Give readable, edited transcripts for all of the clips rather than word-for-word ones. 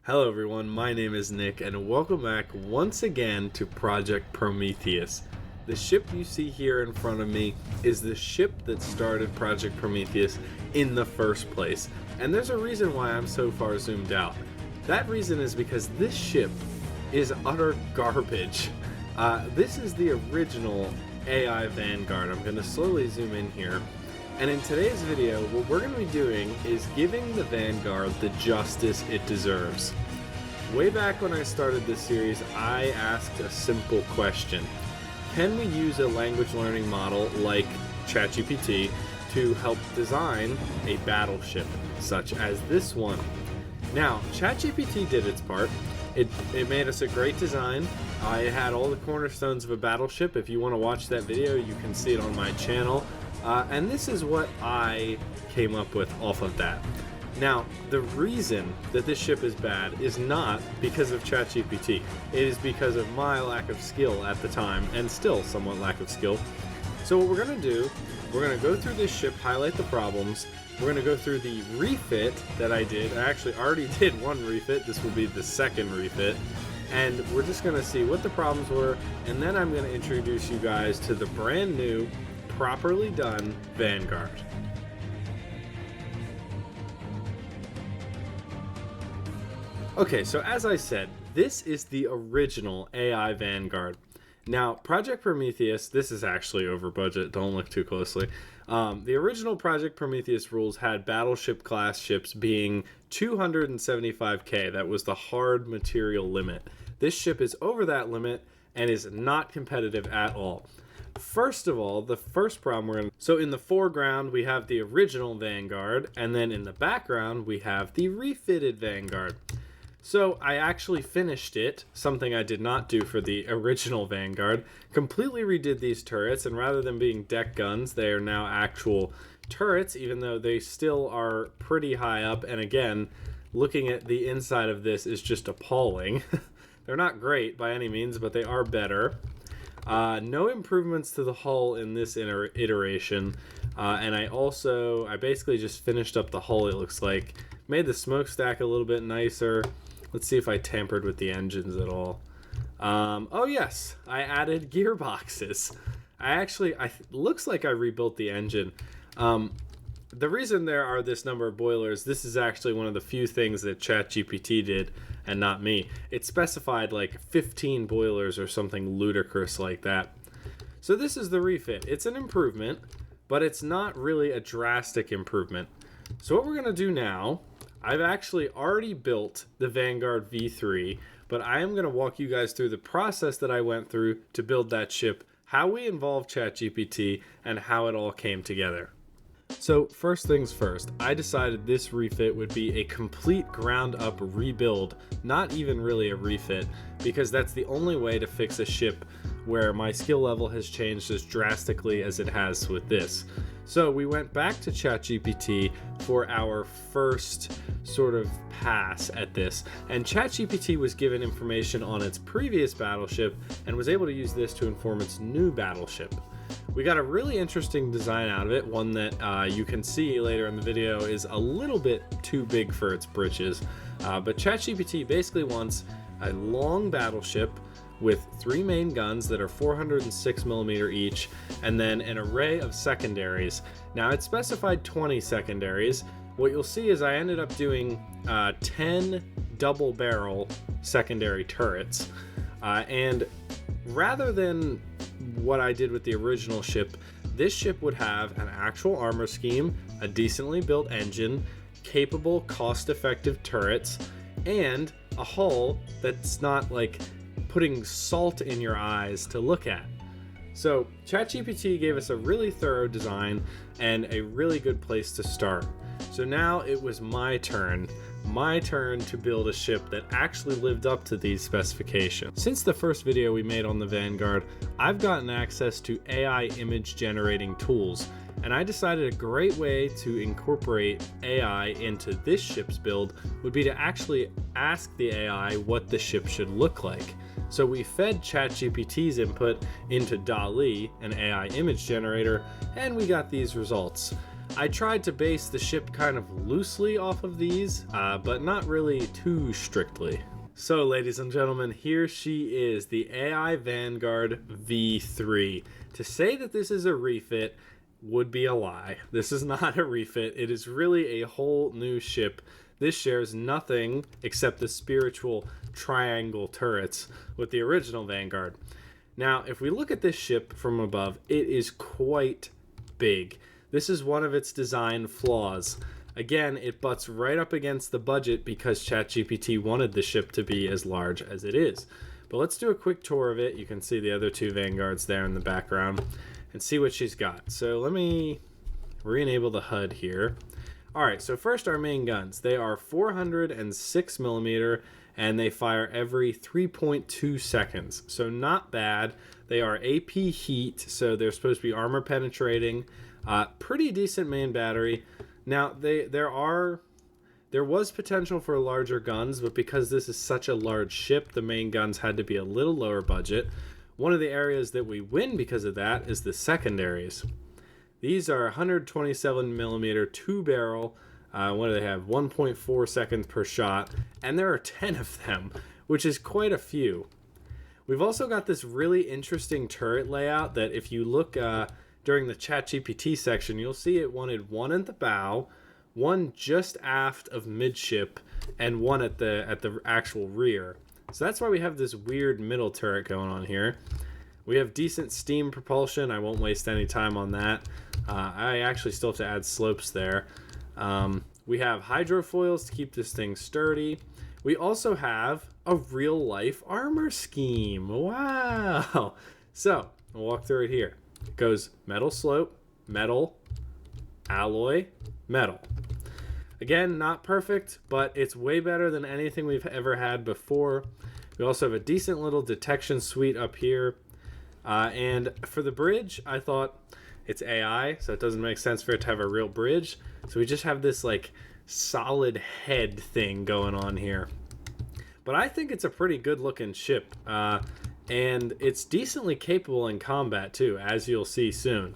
Hello everyone, my name is Nick and welcome back once again to Project Prometheus. The ship you see here in front of me is the ship that started Project Prometheus in the first place. And there's a reason why I'm so far zoomed out. That reason is because this ship is utter garbage. This is the original AI Vanguard. I'm going to slowly zoom in here. And in today's video, what we're going to be doing is giving the Vanguard the justice it deserves. Way back when I started this series, I asked a simple question. Can we use a language learning model like ChatGPT to help design a battleship, such as this one? Now, ChatGPT did its part. It made us a great design. I had all the cornerstones of a battleship. If you want to watch that video, you can see it on my channel. And this is what I came up with off of that. Now, the reason that this ship is bad is not because of ChatGPT. It is because of my lack of skill at the time, and still somewhat lack of skill. So what we're going to do, we're going to go through this ship, highlight the problems. We're going to go through the refit that I did. I actually already did one refit. This will be the second refit. And we're just going to see what the problems were, and then I'm going to introduce you guys to the brand new properly done Vanguard. Okay, so as I said, this is the original AI Vanguard. Now, Project Prometheus, this is actually over budget, don't look too closely. The original Project Prometheus rules had battleship class ships being 275k. That was the hard material limit. This ship is over that limit and is not competitive at all. First of all, the first problem so in the foreground we have the original Vanguard, and then in the background we have the refitted Vanguard. So I actually finished it, something I did not do for the original Vanguard, completely redid these turrets, and rather than being deck guns, they are now actual turrets, even though they still are pretty high up, and again, looking at the inside of this is just appalling. They're not great by any means, but they are better. No improvements to the hull in this iteration, and I basically just finished up the hull, it looks like. Made the smokestack a little bit nicer. Let's see if I tampered with the engines at all. Oh yes, I added gearboxes. Looks like I rebuilt the engine. The reason there are this number of boilers, this is actually one of the few things that ChatGPT did and not me. It specified like 15 boilers or something ludicrous like that. So this is the refit. It's an improvement, but it's not really a drastic improvement. So what we're going to do now, I've actually already built the Vanguard V3, but I am going to walk you guys through the process that I went through to build that ship, how we involved ChatGPT, and how it all came together. So first things first, I decided this refit would be a complete ground up rebuild, not even really a refit, because that's the only way to fix a ship where my skill level has changed as drastically as it has with this. So we went back to ChatGPT for our first sort of pass at this, and ChatGPT was given information on its previous battleship and was able to use this to inform its new battleship. We got a really interesting design out of it, one that you can see later in the video is a little bit too big for its britches, but ChatGPT basically wants a long battleship with 3 main guns that are 406mm each, and then an array of secondaries. Now it specified 20 secondaries. What you'll see is I ended up doing 10 double barrel secondary turrets, and rather than what I did with the original ship, this ship would have an actual armor scheme, a decently built engine, capable cost-effective turrets, and a hull that's not like putting salt in your eyes to look at. So ChatGPT gave us a really thorough design and a really good place to start. So now it was my turn to build a ship that actually lived up to these specifications. Since the first video we made on the Vanguard, I've gotten access to AI image generating tools, and I decided a great way to incorporate AI into this ship's build would be to actually ask the AI what the ship should look like. So we fed ChatGPT's input into DALL-E, an AI image generator, and we got these results. I tried to base the ship kind of loosely off of these, but not really too strictly. So, ladies and gentlemen, here she is, the AI Vanguard V3. To say that this is a refit would be a lie. This is not a refit. It is really a whole new ship. This shares nothing except the spiritual triangle turrets with the original Vanguard. Now, if we look at this ship from above, it is quite big. This is one of its design flaws. Again, it butts right up against the budget because ChatGPT wanted the ship to be as large as it is. But let's do a quick tour of it. You can see the other two Vanguards there in the background and see what she's got. So let me re-enable the HUD here. Alright, so first our main guns. They are 406 millimeter and they fire every 3.2 seconds. So not bad. They are AP heat, so they're supposed to be armor penetrating. Pretty decent main battery. Now, there was potential for larger guns, but because this is such a large ship, the main guns had to be a little lower budget. One of the areas that we win because of that is the secondaries. These are 127 millimeter 2-barrel. What do they have? 1.4 seconds per shot, and there are 10 of them, which is quite a few. We've also got this really interesting turret layout that if you look during the ChatGPT section, you'll see it wanted one at the bow, one just aft of midship, and one at the actual rear. So that's why we have this weird middle turret going on here. We have decent steam propulsion. I won't waste any time on that. I actually still have to add slopes there. We have hydrofoils to keep this thing sturdy. We also have a real-life armor scheme. Wow! So, I'll walk through it here. It goes metal slope, metal, alloy, metal. Again, not perfect, but it's way better than anything we've ever had before. We also have a decent little detection suite up here. And for the bridge, I thought it's AI, so it doesn't make sense for it to have a real bridge. So we just have this like solid head thing going on here. But I think it's a pretty good looking ship. And it's decently capable in combat too, as you'll see soon.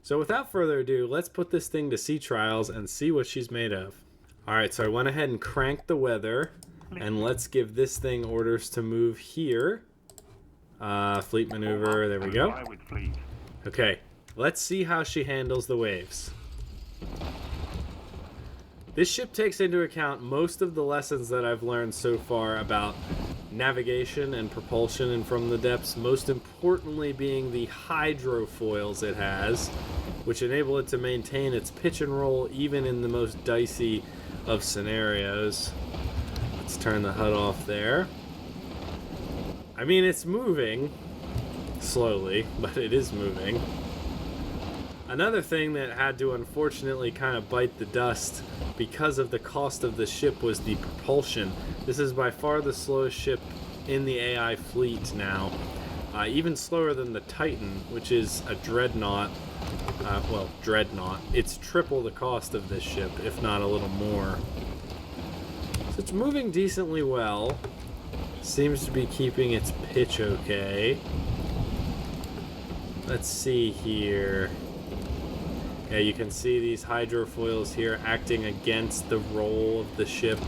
So without further ado, let's put this thing to sea trials and see what she's made of. Alright, so I went ahead and cranked the weather, and let's give this thing orders to move here. Fleet maneuver, there we go. Okay, let's see how she handles the waves. This ship takes into account most of the lessons that I've learned so far about navigation and propulsion and from the depths, most importantly being the hydrofoils it has, which enable it to maintain its pitch and roll even in the most dicey of scenarios. Let's turn the HUD off there. I mean, it's moving slowly, but it is moving. Another thing that had to unfortunately kind of bite the dust because of the cost of the ship was the propulsion. This is by far the slowest ship in the AI fleet now. Even slower than the Titan, which is a dreadnought. Dreadnought. It's triple the cost of this ship, if not a little more. So it's moving decently well. Seems to be keeping its pitch okay. Let's see here. Yeah, you can see these hydrofoils here acting against the roll of the ship.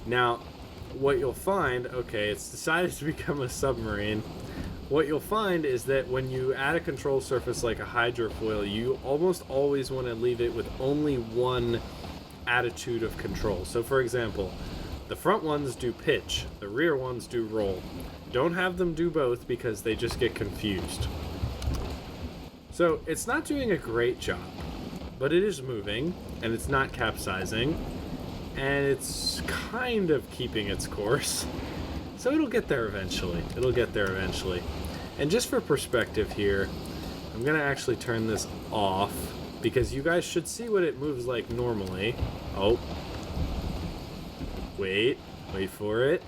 Now, what you'll find, okay, it's decided to become a submarine. What you'll find is that when you add a control surface like a hydrofoil, you almost always want to leave it with only one attitude of control. So for example, the front ones do pitch, the rear ones do roll. Don't have them do both because they just get confused. So it's not doing a great job, but it is moving, and it's not capsizing, and it's kind of keeping its course. So it'll get there eventually. It'll get there eventually. And just for perspective here, I'm going to actually turn this off, because you guys should see what it moves like normally. Oh. Wait for it.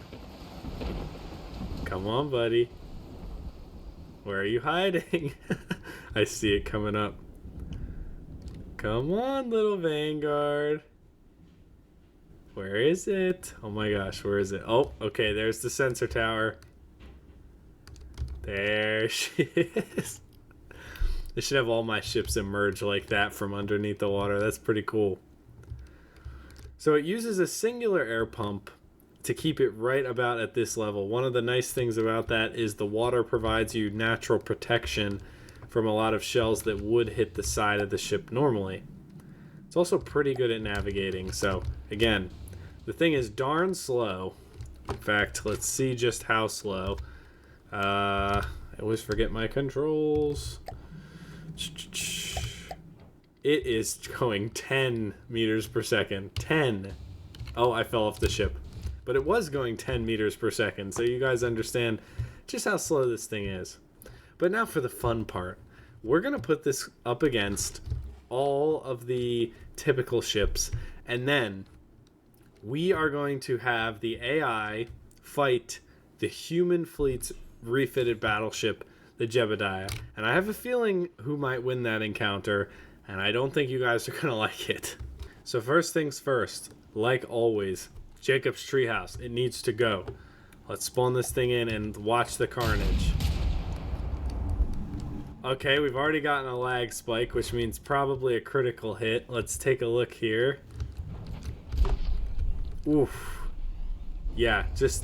Come on, buddy. Where are you hiding? I see it coming up. Come on, little Vanguard. Where is it? Oh my gosh, where is it? Oh, okay, there's the sensor tower. There she is. They should have all my ships emerge like that from underneath the water. That's pretty cool. So it uses a singular air pump to keep it right about at this level. One of the nice things about that is the water provides you natural protection from a lot of shells that would hit the side of the ship normally. It's also pretty good at navigating. So again, the thing is darn slow. In fact, let's see just how slow. I always forget my controls. It is going 10 meters per second. 10. Oh, I fell off the ship. But it was going 10 meters per second, so you guys understand just how slow this thing is. But now for the fun part. We're going to put this up against all of the typical ships, and then we are going to have the AI fight the human fleet's refitted battleship, the Jebadiah. And I have a feeling who might win that encounter, and I don't think you guys are going to like it. So first things first, like always, Jacob's treehouse. It needs to go. Let's spawn this thing in and watch the carnage. Okay, we've already gotten a lag spike, which means probably a critical hit. Let's take a look here. Oof. Yeah, just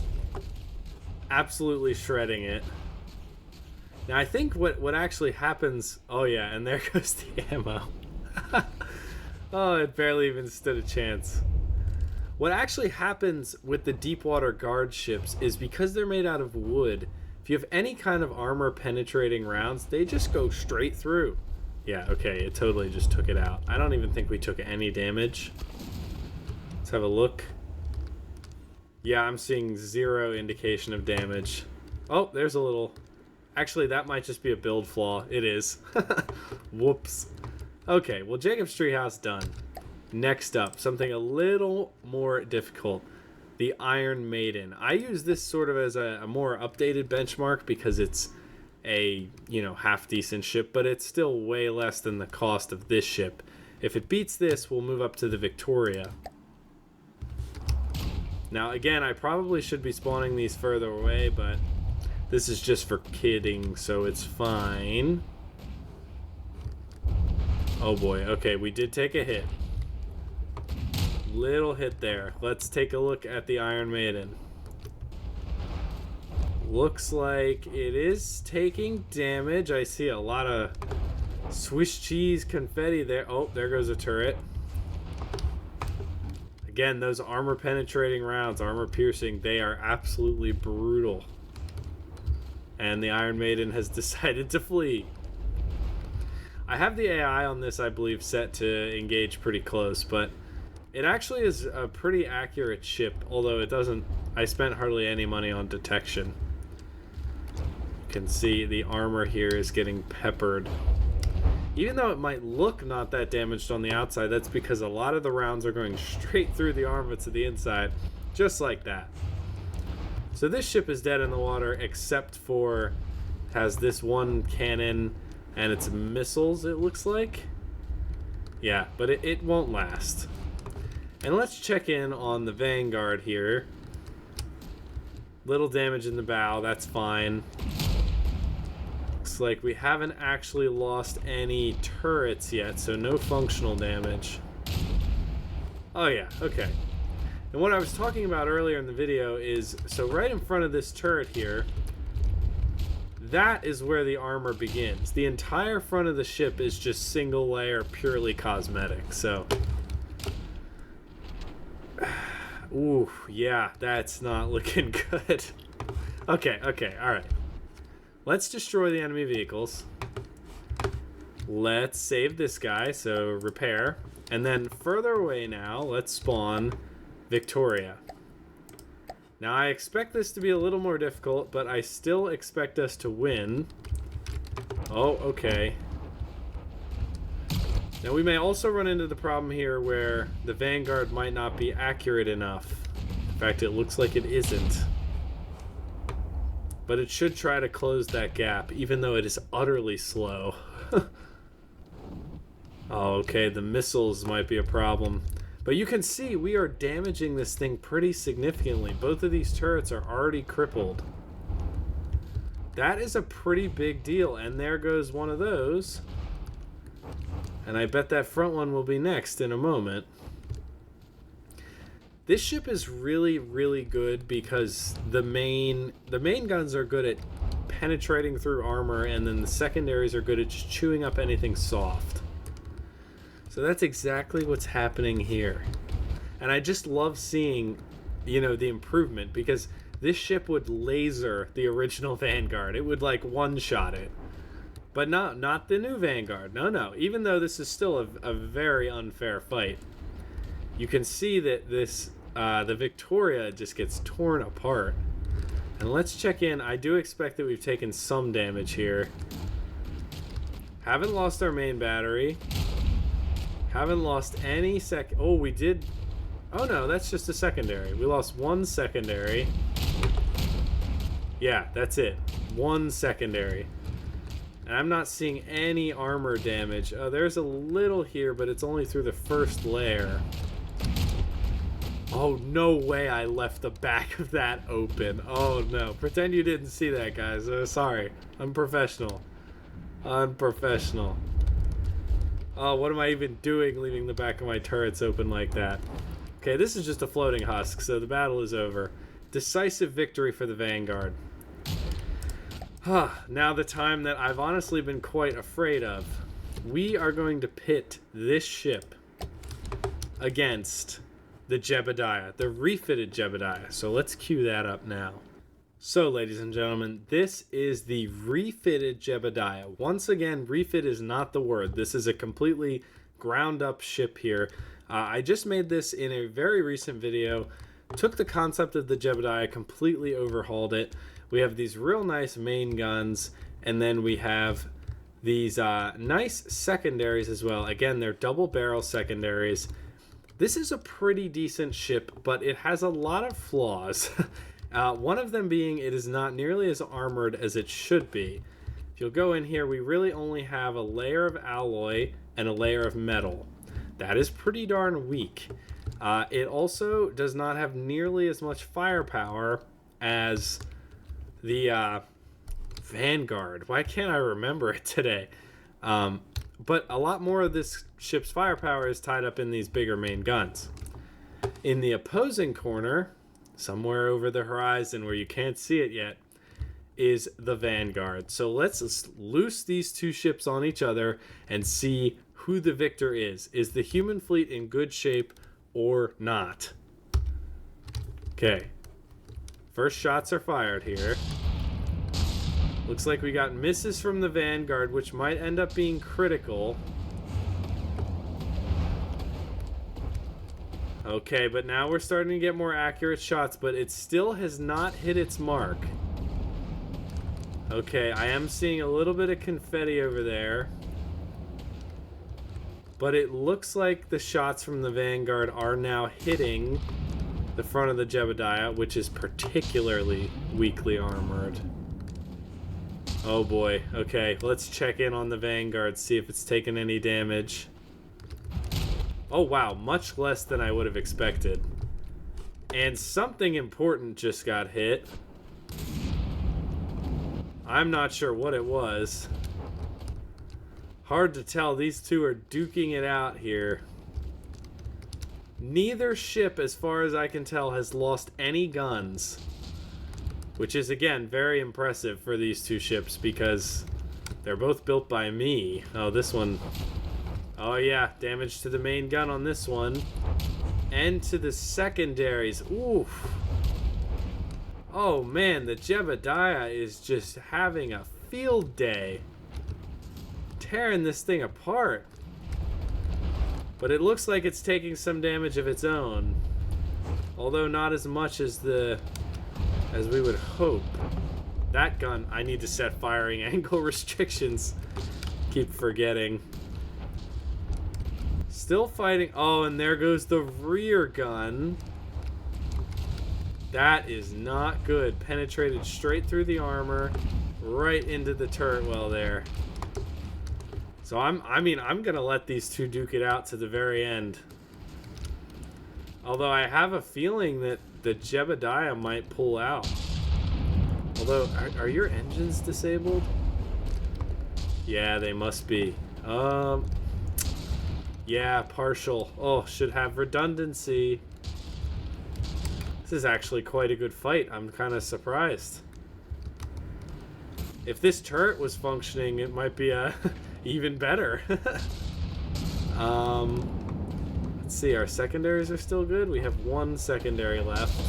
absolutely shredding it. Now, I think what actually happens... Oh, yeah, and there goes the ammo. Oh, it barely even stood a chance. What actually happens with the deepwater guard ships is because they're made out of wood, if you have any kind of armor-penetrating rounds, they just go straight through. Yeah, okay, it totally just took it out. I don't even think we took any damage. Let's have a look. Yeah, I'm seeing 0 indication of damage. Oh, there's a little... Actually, that might just be a build flaw. It is. Whoops. Okay, well, Jacob's treehouse done. Next up, something a little more difficult. The Iron Maiden. I use this sort of as a more updated benchmark because it's a, half-decent ship, but it's still way less than the cost of this ship. If it beats this, we'll move up to the Victoria. Now, again, I probably should be spawning these further away, but this is just for kidding, so it's fine. Oh boy, okay, we did take a hit. Little hit there. Let's take a look at the Iron Maiden. Looks like it is taking damage. I see a lot of Swiss cheese confetti there. Oh, there goes a turret. Again, those armor penetrating rounds, armor piercing, they are absolutely brutal. And the Iron Maiden has decided to flee. I have the AI on this, I believe, set to engage pretty close, but it actually is a pretty accurate ship, although it doesn't... I spent hardly any money on detection. You can see the armor here is getting peppered. Even though it might look not that damaged on the outside, that's because a lot of the rounds are going straight through the armor to the inside, just like that. So this ship is dead in the water, except for... has this one cannon and its missiles, it looks like. Yeah, but it won't last. And let's check in on the Vanguard here. Little damage in the bow, that's fine. Looks like we haven't actually lost any turrets yet, so no functional damage. Oh yeah, okay. And what I was talking about earlier in the video is, so right in front of this turret here, that is where the armor begins. The entire front of the ship is just single layer, purely cosmetic, so... Ooh, yeah, that's not looking good. Okay, alright. Let's destroy the enemy vehicles. Let's save this guy, so repair. And then further away now, let's spawn Victoria. Now I expect this to be a little more difficult, but I still expect us to win. Oh, okay. Now we may also run into the problem here where the Vanguard might not be accurate enough. In fact, it looks like it isn't. But it should try to close that gap, even though it is utterly slow. Oh, okay, the missiles might be a problem. But you can see we are damaging this thing pretty significantly. Both of these turrets are already crippled. That is a pretty big deal, and there goes one of those. And I bet that front one will be next in a moment. This ship is really, really good because the main guns are good at penetrating through armor, and then the secondaries are good at just chewing up anything soft. So that's exactly what's happening here. And I just love seeing, you know, the improvement, because this ship would laser the original Vanguard. It would like one-shot it. But not the new Vanguard. No. Even though this is still a very unfair fight, you can see that this the Victoria just gets torn apart. And let's check in. I do expect that we've taken some damage here. Haven't lost our main battery. Haven't lost any Oh, we did. Oh no, that's just a secondary. We lost one secondary. Yeah, that's it. One secondary. And I'm not seeing any armor damage. Oh, there's a little here, but it's only through the first layer. Oh, no way I left the back of that open. Oh, no. Pretend you didn't see that, guys. Sorry. Unprofessional. Unprofessional. Oh, what am I even doing leaving the back of my turrets open like that? Okay, this is just a floating husk, so the battle is over. Decisive victory for the Vanguard. Now the time that I've honestly been quite afraid of. We are going to pit this ship against the Jebadiah, the refitted Jebadiah. So let's cue that up now. So, ladies and gentlemen, this is the refitted Jebadiah. Once again, refit is not the word. This is a completely ground-up ship here. I just made this in a very recent video. Took the concept of the Jebadiah, completely overhauled it. We have these real nice main guns, and then we have these nice secondaries as well. Again, they're double barrel secondaries. This is a pretty decent ship, but it has a lot of flaws. One of them being it is not nearly as armored as it should be. If you'll go in here, we really only have a layer of alloy and a layer of metal. That is pretty darn weak. It also does not have nearly as much firepower as the Vanguard. Why can't I remember it today? But a lot more of this ship's firepower is tied up in these bigger main guns. In the opposing corner, somewhere over the horizon where you can't see it yet, is the Vanguard. So let's loose these two ships on each other and see who the victor is. Is the human fleet in good shape or not? Okay. First shots are fired here. Looks like we got misses from the Vanguard, which might end up being critical. Okay, but now we're starting to get more accurate shots, but it still has not hit its mark. Okay, I am seeing a little bit of confetti over there. But it looks like the shots from the Vanguard are now hitting the front of the Jebadiah, which is particularly weakly armored. Oh boy. Okay, let's check in on the Vanguard, see if it's taken any damage. Oh wow, much less than I would have expected. And something important just got hit. I'm not sure what it was. Hard to tell. These two are duking it out here. Neither ship, as far as I can tell, has lost any guns. Which is, again, very impressive for these two ships because they're both built by me. Oh, this one. Oh, yeah. Damage to the main gun on this one. And to the secondaries. Oof. Oh, man. The Jebadiah is just having a field day. Tearing this thing apart. But it looks like it's taking some damage of its own. Although not as much as we would hope. That gun, I need to set firing angle restrictions. Keep forgetting. Still fighting. Oh, and there goes the rear gun. That is not good. Penetrated straight through the armor, right into the turret well there. So I'm gonna let these two duke it out to the very end. Although I have a feeling that the Jebadiah might pull out. Although, are your engines disabled? Yeah, they must be. Yeah, partial. Oh, should have redundancy. This is actually quite a good fight. I'm kind of surprised. If this turret was functioning, it might be even better. Let's see, our secondaries are still good. We have one secondary left.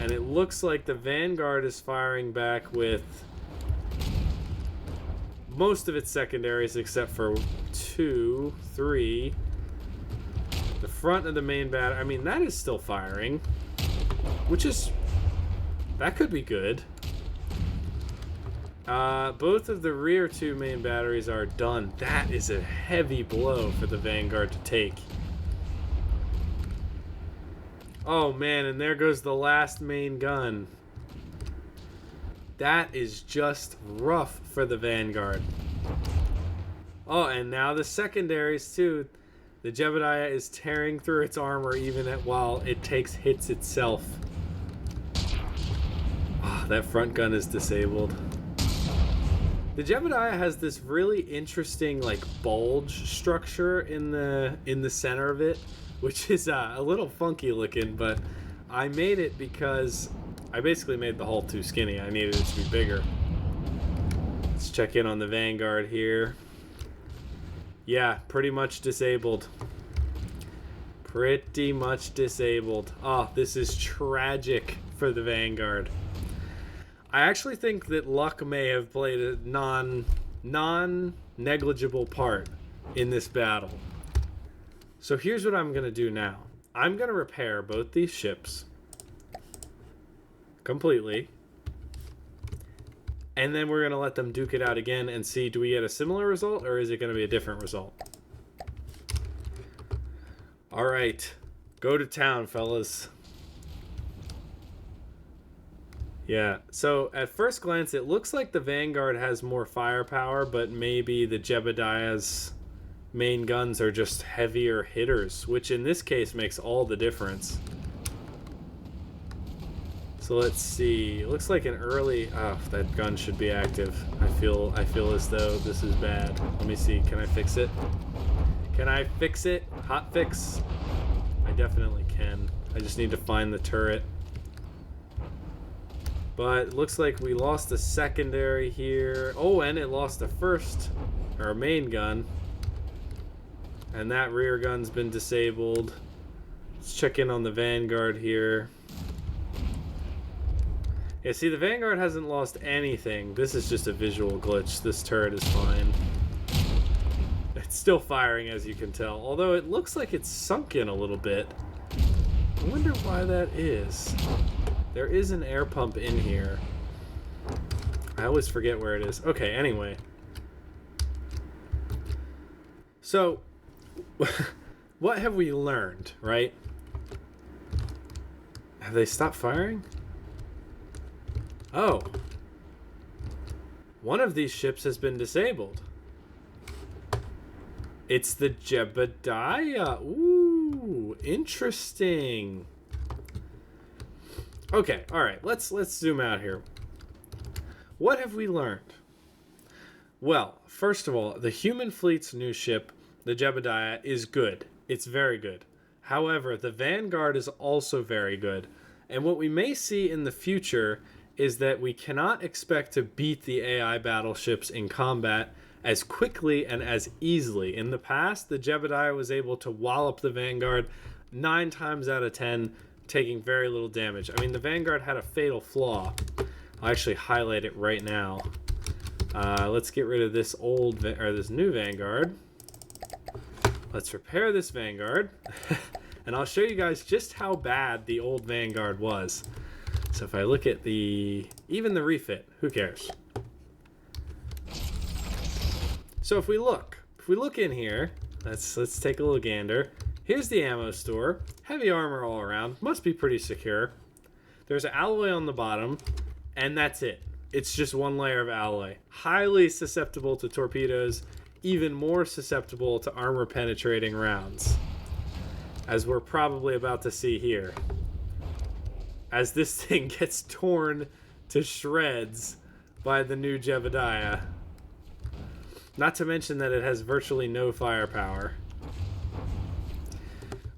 And it looks like the Vanguard is firing back with most of its secondaries except for 2, 3. The front of the main battery, I mean, that is still firing, which is, that could be good. Both of the rear 2 main batteries are done. That is a heavy blow for the Vanguard to take. Oh man, and there goes the last main gun. That is just rough for the Vanguard. Oh, and now the secondaries too. The Jebadiah is tearing through its armor even while it takes hits itself. Ah, that front gun is disabled. The Jebadiah has this really interesting like bulge structure in the center of it, which is a little funky looking, but I made it because I basically made the hull too skinny. I needed it to be bigger. Let's check in on the Vanguard here. Yeah, pretty much disabled. Pretty much disabled. Oh, this is tragic for the Vanguard. I actually think that luck may have played a non-negligible part in this battle. So here's what I'm going to do now. I'm going to repair both these ships completely. And then we're going to let them duke it out again and see, do we get a similar result or is it going to be a different result? All right. Go to town, fellas. Yeah, so at first glance, it looks like the Vanguard has more firepower, but maybe the Jebadiah's main guns are just heavier hitters, which in this case makes all the difference. So let's see. It looks like an early... Oh, that gun should be active. I feel as though this is bad. Let me see. Can I fix it? Can I fix it? Hot fix? I definitely can. I just need to find the turret. But it looks like we lost a secondary here. Oh, and it lost a first, or a main gun. And that rear gun's been disabled. Let's check in on the Vanguard here. Yeah, see, the Vanguard hasn't lost anything. This is just a visual glitch. This turret is fine. It's still firing, as you can tell. Although it looks like it's sunk in a little bit. I wonder why that is. There is an air pump in here. I always forget where it is. Okay, anyway. So, what have we learned, right? Have they stopped firing? Oh. One of these ships has been disabled. It's the Jebadiah. Ooh, interesting. Okay, all right. Let's zoom out here. What have we learned? Well, first of all, the human fleet's new ship, the Jebadiah, is good. It's very good. However, the Vanguard is also very good. And what we may see in the future is that we cannot expect to beat the AI battleships in combat as quickly and as easily. In the past, the Jebadiah was able to wallop the Vanguard 9 times out of 10, taking very little damage. I mean, the Vanguard had a fatal flaw. I'll actually highlight it right now. Let's get rid of this this new Vanguard. Let's repair this Vanguard. And I'll show you guys just how bad the old Vanguard was. So if I look at even the refit, who cares? So if we look in here, let's take a little gander. Here's the ammo store. Heavy armor all around. Must be pretty secure. There's an alloy on the bottom, and that's it. It's just one layer of alloy. Highly susceptible to torpedoes, even more susceptible to armor-penetrating rounds, as we're probably about to see here. As this thing gets torn to shreds by the new Jebadiah. Not to mention that it has virtually no firepower.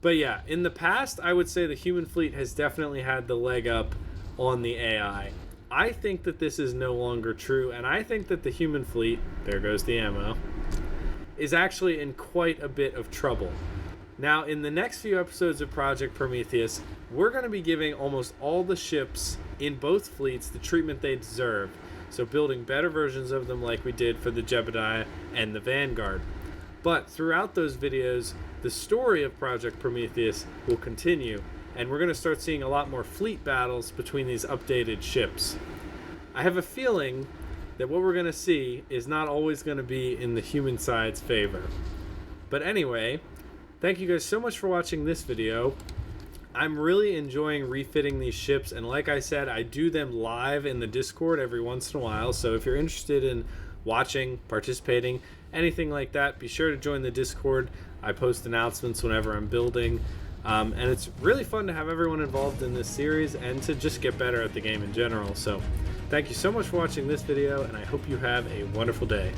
But yeah, in the past, I would say the human fleet has definitely had the leg up on the AI. I think that this is no longer true, and I think that the human fleet, there goes the ammo, is actually in quite a bit of trouble. Now, in the next few episodes of Project Prometheus, we're going to be giving almost all the ships in both fleets the treatment they deserve. So building better versions of them like we did for the Jebadiah and the Vanguard. But throughout those videos, the story of Project Prometheus will continue, and we're going to start seeing a lot more fleet battles between these updated ships. I have a feeling that what we're going to see is not always going to be in the human side's favor. But anyway, thank you guys so much for watching this video. I'm really enjoying refitting these ships, and like I said, I do them live in the Discord every once in a while, so if you're interested in watching, participating, anything like that, be sure to join the Discord. I post announcements whenever I'm building, and it's really fun to have everyone involved in this series and to just get better at the game in general. So thank you so much for watching this video, and I hope you have a wonderful day.